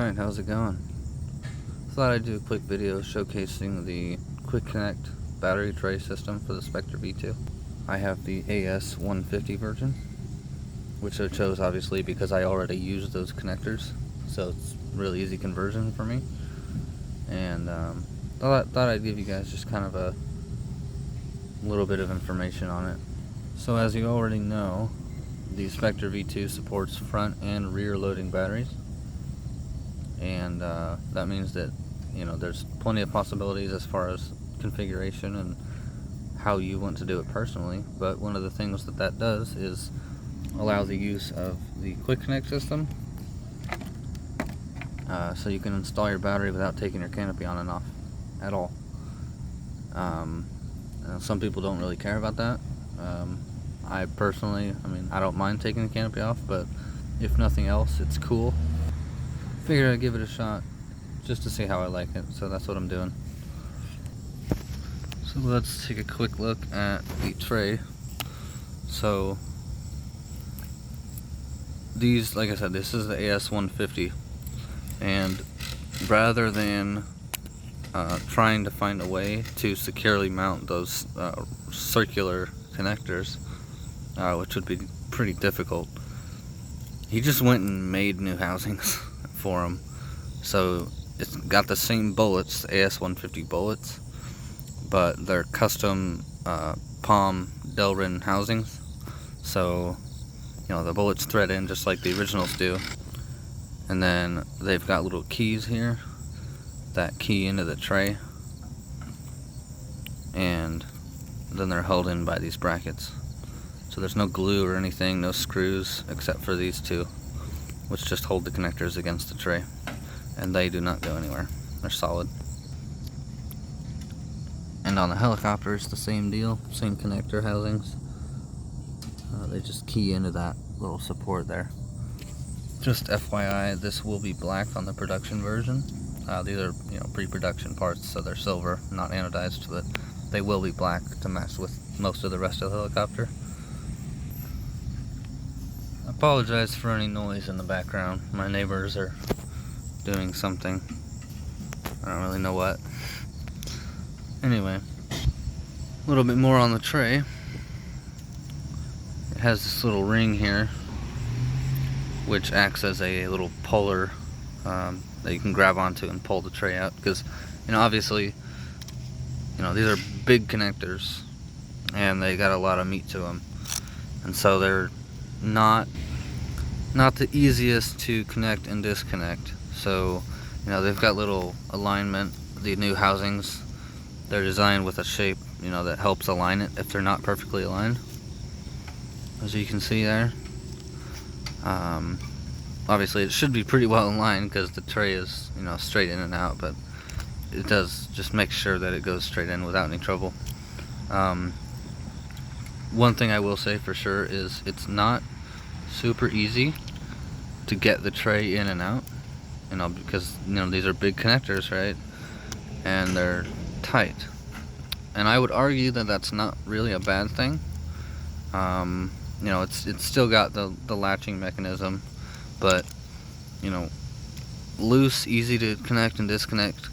Alright, how's it going? Thought I'd do a quick video showcasing the Quick Connect battery tray system for the Specter V2. I have the AS150 version, which I chose obviously because I already use those connectors, so it's really easy conversion for me. And thought I'd give you guys just kind of a little bit of information on it. So as you already know, the Specter V2 supports front and rear loading batteries, and that means that there's plenty of possibilities as far as configuration and how you want to do it personally. But one of the things that does is allow the use of the Quick Connect system, so you can install your battery without taking your canopy on and off at all. Some people don't really care about that. I personally, I don't mind taking the canopy off, but if nothing else, it's cool. Figured I'd give it a shot just to see how I like it, so that's what I'm doing. So let's take a quick look at the tray. So these, like I said, this is the AS150, and rather than trying to find a way to securely mount those circular connectors, which would be pretty difficult, he just went and made new housings for them. So it's got the same bullets, the AS150 bullets, but they're custom palm Delrin housings. So the bullets thread in just like the originals do, and then they've got little keys here that key into the tray, and then they're held in by these brackets. So there's no glue or anything, no screws, except for these two, which just hold the connectors against the tray, and they do not go anywhere. They're solid. And on the helicopter, it's the same deal, same connector housings. They just key into that little support there. Just FYI, this will be black on the production version. These are pre-production parts, so they're silver, not anodized, but they will be black to match with most of the rest of the helicopter. I apologize for any noise in the background. My neighbors are doing something. I don't really know what. Anyway, a little bit more on the tray. It has this little ring here, which acts as a little puller that you can grab onto and pull the tray out, because obviously these are big connectors and they got a lot of meat to them, and so they're not the easiest to connect and disconnect. So they've got little alignment. The new housings, they're designed with a shape that helps align it if they're not perfectly aligned, as you can see there. Obviously it should be pretty well aligned because the tray is straight in and out, but it does just make sure that it goes straight in without any trouble. One thing I will say for sure is it's not super easy to get the tray in and out, because these are big connectors, right? And they're tight. And I would argue that that's not really a bad thing. It's still got the latching mechanism, but loose, easy to connect and disconnect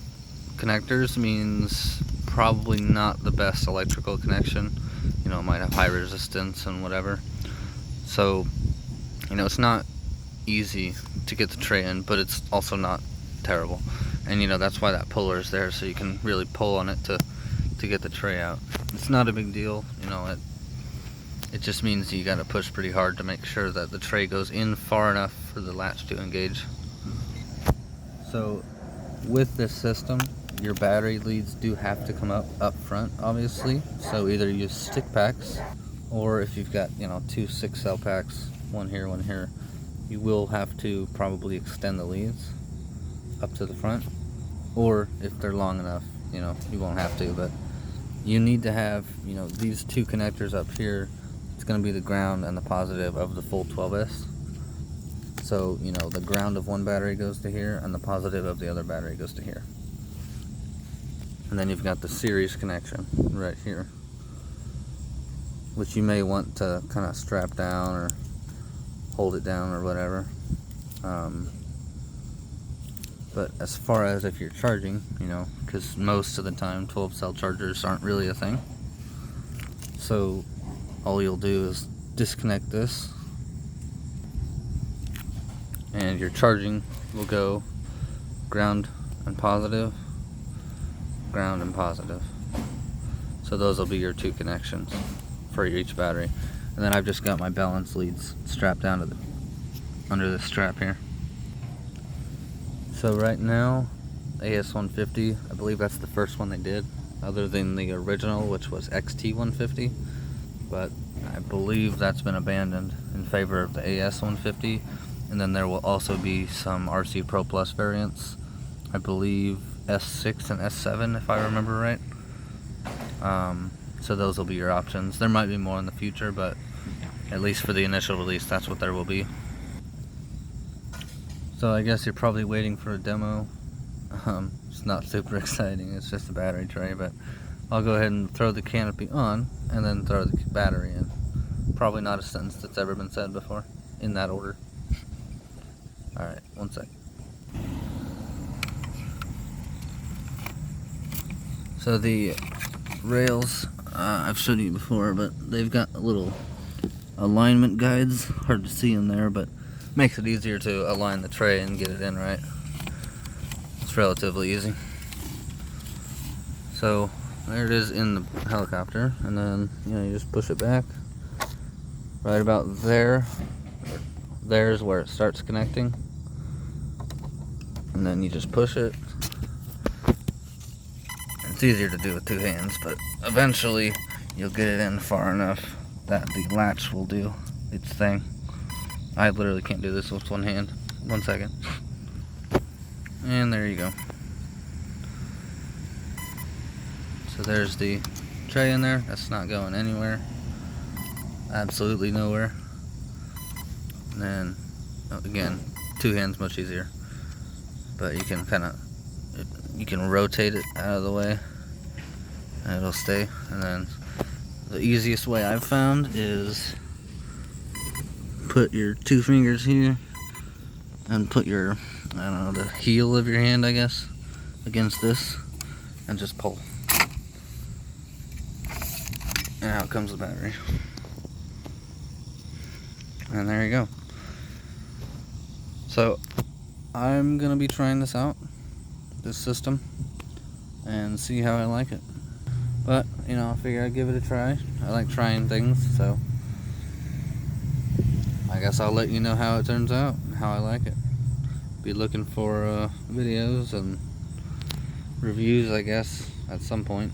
connectors means probably not the best electrical connection. It might have high resistance and whatever. So it's not easy to get the tray in, but it's also not terrible. And that's why that puller is there, so you can really pull on it to get the tray out. It's not a big deal. It just means you got to push pretty hard to make sure that the tray goes in far enough for the latch to engage. So with this system, your battery leads do have to come up front, obviously. So either use stick packs, or if you've got 2 6-cell packs, one here, you will have to probably extend the leads up to the front. Or if they're long enough, you won't have to, but you need to have these 2 connectors up here. It's going to be the ground and the positive of the full 12S. So the ground of one battery goes to here, and the positive of the other battery goes to here. And then you've got the series connection right here, which you may want to kind of strap down or hold it down or whatever. But as far as if you're charging, you know, because most of the time 12 cell chargers aren't really a thing. So all you'll do is disconnect this, and your charging will go ground and positive, ground and positive. So those will be your two connections for each battery. And then I've just got my balance leads strapped down to under this strap here. So right now, AS150, I believe that's the first one they did, other than the original, which was XT150. But I believe that's been abandoned in favor of the AS150. And then there will also be some RC Pro Plus variants. I believe S6 and S7, if I remember right. So those will be your options. There might be more in the future, but at least for the initial release, that's what there will be. So I guess you're probably waiting for a demo. It's not super exciting, it's just a battery tray, but I'll go ahead and throw the canopy on and then throw the battery in. Probably not a sentence that's ever been said before, in that order. Alright, one sec. So the rails, I've showed you before, but they've got little alignment guides. Hard to see in there, but makes it easier to align the tray and get it in right. It's relatively easy. So there it is in the helicopter, and then you just push it back right about there. There's where it starts connecting, and then you just push it. It's easier to do with two hands, but eventually you'll get it in far enough that the latch will do its thing. I literally can't do this with one hand. 1 second. And there you go. So there's the tray in there. That's not going anywhere. Absolutely nowhere. And then, again, two hands much easier. But you can you can rotate it out of the way and it'll stay. And then the easiest way I've found is put your two fingers here and put your, I don't know, the heel of your hand, I guess, against this and just pull. And out comes the battery. And there you go. So I'm gonna be trying this out, this system, and see how I like it. But, I figure I'd give it a try. I like trying things, so I guess I'll let you know how it turns out and how I like it. Be looking for videos and reviews, I guess, at some point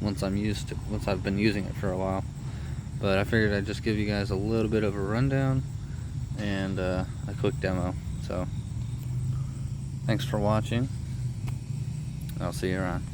once I've been using it for a while. But I figured I'd just give you guys a little bit of a rundown and a quick demo. So thanks for watching. I'll see you around.